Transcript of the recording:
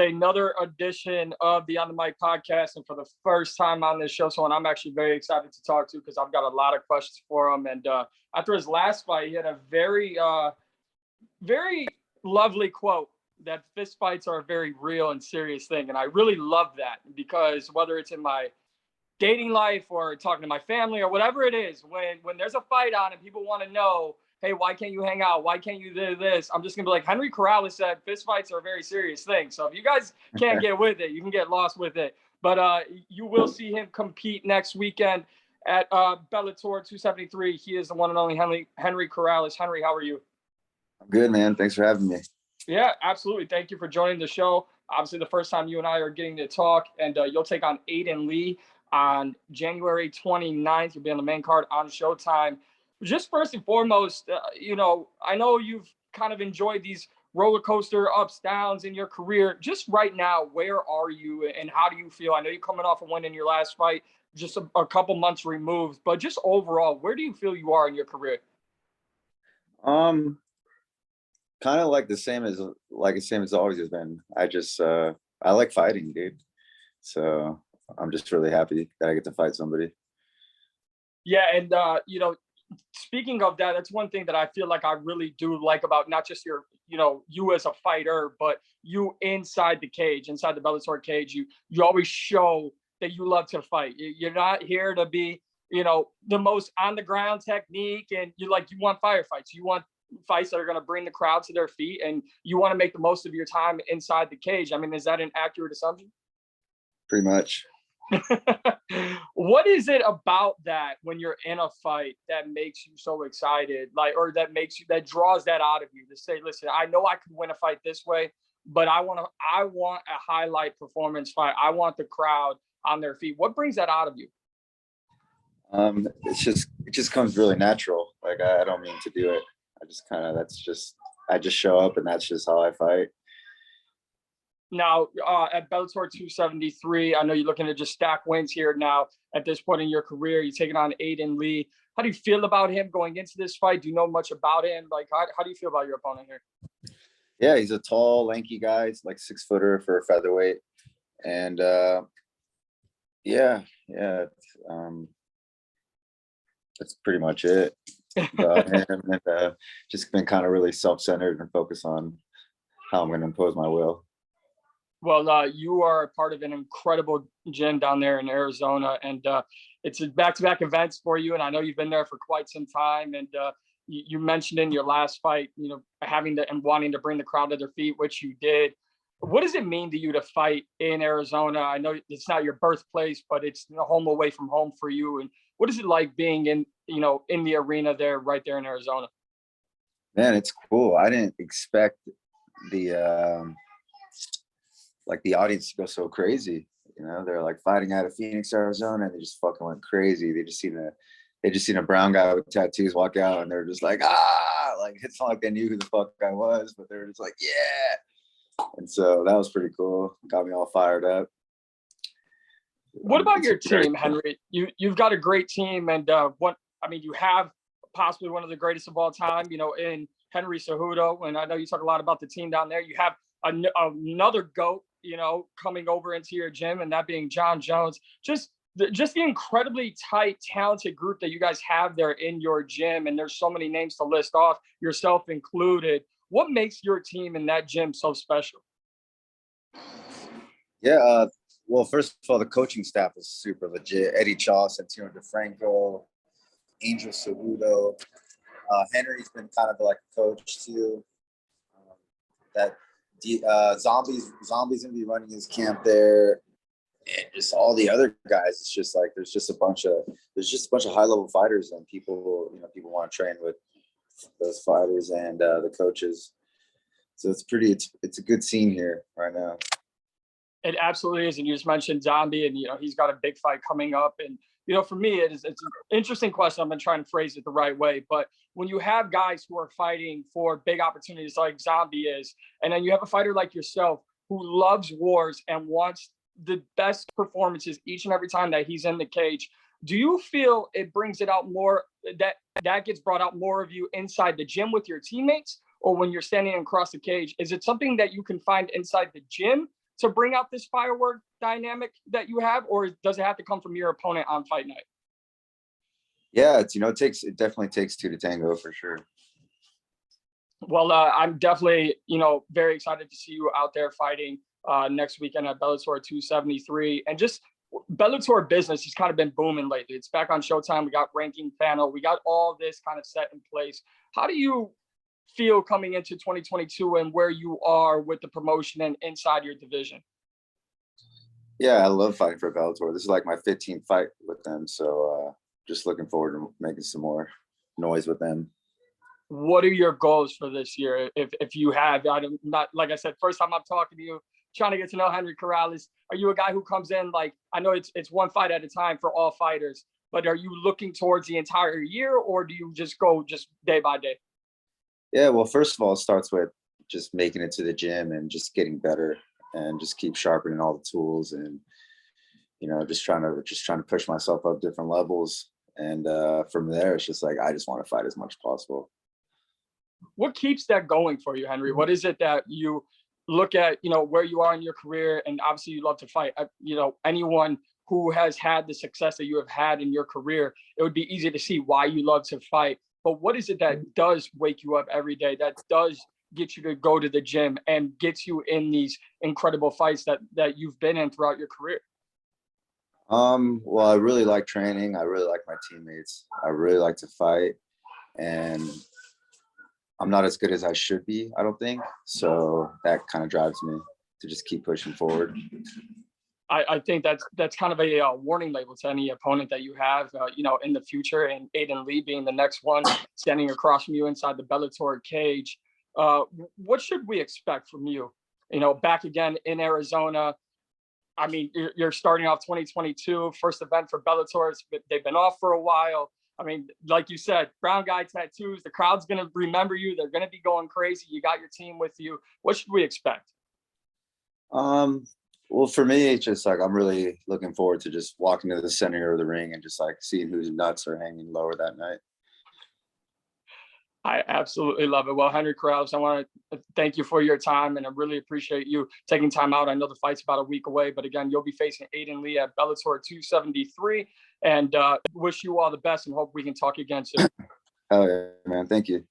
Another edition of the On the Mic podcast, and for the first time on this show, someone I'm actually very excited to talk to because I've got a lot of questions for him. And after his last fight, he had a very lovely quote that fist fights are a very real and serious thing. And I really love that because whether it's in my dating life or talking to my family or whatever it is, when there's a fight on and people want to know, hey, why can't you hang out? Why can't you do this? I'm just going to be like, Henry Corrales said, fist fights are a very serious thing. So if you guys can't get with it, you can get lost with it. But you will see him compete next weekend at Bellator 273. He is the one and only Henry Corrales. Henry, how are you? I'm good, man. Thanks for having me. Yeah, absolutely. Thank you for joining the show. Obviously, the first time you and I are getting to talk, and you'll take on Aiden Lee on January 29th. You'll be on the main card on Showtime. Just first and foremost, I know you've kind of enjoyed these roller coaster ups, downs in your career. Just right now, where are you and how do you feel? I know you're coming off a win in your last fight, just a couple months removed, but just overall, where do you feel you are in your career? Kind of like the same as always has been. I like fighting, dude. So I'm just really happy that I get to fight somebody. Yeah, and speaking of that, that's one thing that I feel like I really do like about not just you as a fighter, but you inside the cage, inside the Bellator cage. You always show that you love to fight. You're not here to be, the most on the ground technique, and you want firefights. You want fights that are going to bring the crowd to their feet, and you want to make the most of your time inside the cage. I mean, is that an accurate assumption? Pretty much. What is it about that when you're in a fight that makes you so excited, or that draws that out of you to say, listen, I know I could win a fight this way, but I want a highlight performance fight. I want the crowd on their feet. What brings that out of you? It just comes really natural. Like I don't mean to do it. I just show up, and that's just how I fight. Now, at Bellator 273, I know you're looking to just stack wins here now at this point in your career. You're taking on Aiden Lee. How do you feel about him going into this fight? Do you know much about him? How do you feel about your opponent here? Yeah, he's a tall, lanky guy. He's like 6-footer for a featherweight. And that's pretty much it about him. And just been kind of really self-centered and focused on how I'm going to impose my will. Well, you are a part of an incredible gym down there in Arizona, and it's back-to-back events for you. And I know you've been there for quite some time. And you mentioned in your last fight, having to and wanting to bring the crowd to their feet, which you did. What does it mean to you to fight in Arizona? I know it's not your birthplace, but it's home away from home for you. And what is it like being in the arena there, right there in Arizona? Man, it's cool. I didn't expect the audience to go so crazy. They're like fighting out of Phoenix, Arizona, and they just fucking went crazy. They just seen a brown guy with tattoos walk out, and they're just like, like it's not like they knew who the fuck I was, but they're just like, yeah. And so that was pretty cool. Got me all fired up. What about your team, Henry? You've got a great team, and you have possibly one of the greatest of all time, in Henry Cejudo. And I know you talk a lot about the team down there. You have another GOAT, coming over into your gym, and that being John Jones. Just the incredibly tight, talented group that you guys have there in your gym, and there's so many names to list off, yourself included. What makes your team in that gym so special? Yeah, well, first of all, the coaching staff is super legit. Eddie Chaw, Santino DeFranco, Angel Cejudo. Henry's been kind of like a coach too. Zombie's gonna be running his camp there, and just all the other guys. It's just like there's just a bunch of high level fighters, and people want to train with those fighters and the coaches. So it's a good scene here right now. It absolutely is. And you just mentioned Zombie, and he's got a big fight coming up. And for me, it's an interesting question. I've been trying to phrase it the right way, but when you have guys who are fighting for big opportunities like Zombie is, and then you have a fighter like yourself who loves wars and wants the best performances each and every time that he's in the cage, do you feel it brings it out more, that gets brought out more of you inside the gym with your teammates, or when you're standing across the cage? Is it something that you can find inside the gym to bring out this firework dynamic that you have, or does it have to come from your opponent on fight night? Yeah, it's, it definitely takes two to tango for sure. Well, I'm definitely, very excited to see you out there fighting next weekend at Bellator 273. And just Bellator business has kind of been booming lately. It's back on Showtime. We got ranking panel. We got all this kind of set in place. How do you feel coming into 2022 and where you are with the promotion and inside your division? Yeah, I love fighting for Bellator. This is like my 15th fight with them. So just looking forward to making some more noise with them. What are your goals for this year? If you have, I'm not, like I said, first time I'm talking to you, trying to get to know Henry Corrales. Are you a guy who comes in, like, I know it's one fight at a time for all fighters, but are you looking towards the entire year, or do you just go just day by day? Yeah, well, first of all, it starts with just making it to the gym and just getting better and just keep sharpening all the tools and, just trying to push myself up different levels. And from there, it's just like, I just want to fight as much as possible. What keeps that going for you, Henry? What is it that you look at, where you are in your career? And obviously you love to fight. Anyone who has had the success that you have had in your career, it would be easy to see why you love to fight. But what is it that does wake you up every day, that does get you to go to the gym and gets you in these incredible fights that you've been in throughout your career? Well, I really like training. I really like my teammates. I really like to fight. And I'm not as good as I should be, I don't think. So that kind of drives me to just keep pushing forward. I think that's kind of a warning label to any opponent that you have, in the future. And Aiden Lee being the next one standing across from you inside the Bellator cage. What should we expect from you? Back again in Arizona. I mean, you're starting off 2022, first event for Bellator. They've been off for a while. I mean, like you said, brown guy tattoos, the crowd's going to remember you. They're going to be going crazy. You got your team with you. What should we expect? Well, for me, it's just like, I'm really looking forward to just walking to the center of the ring and just like seeing whose nuts are hanging lower that night. I absolutely love it. Well, Henry Corrales, I want to thank you for your time, and I really appreciate you taking time out. I know the fight's about a week away, but again, you'll be facing Aiden Lee at Bellator 273, and wish you all the best and hope we can talk again soon. Oh, yeah, man. Thank you.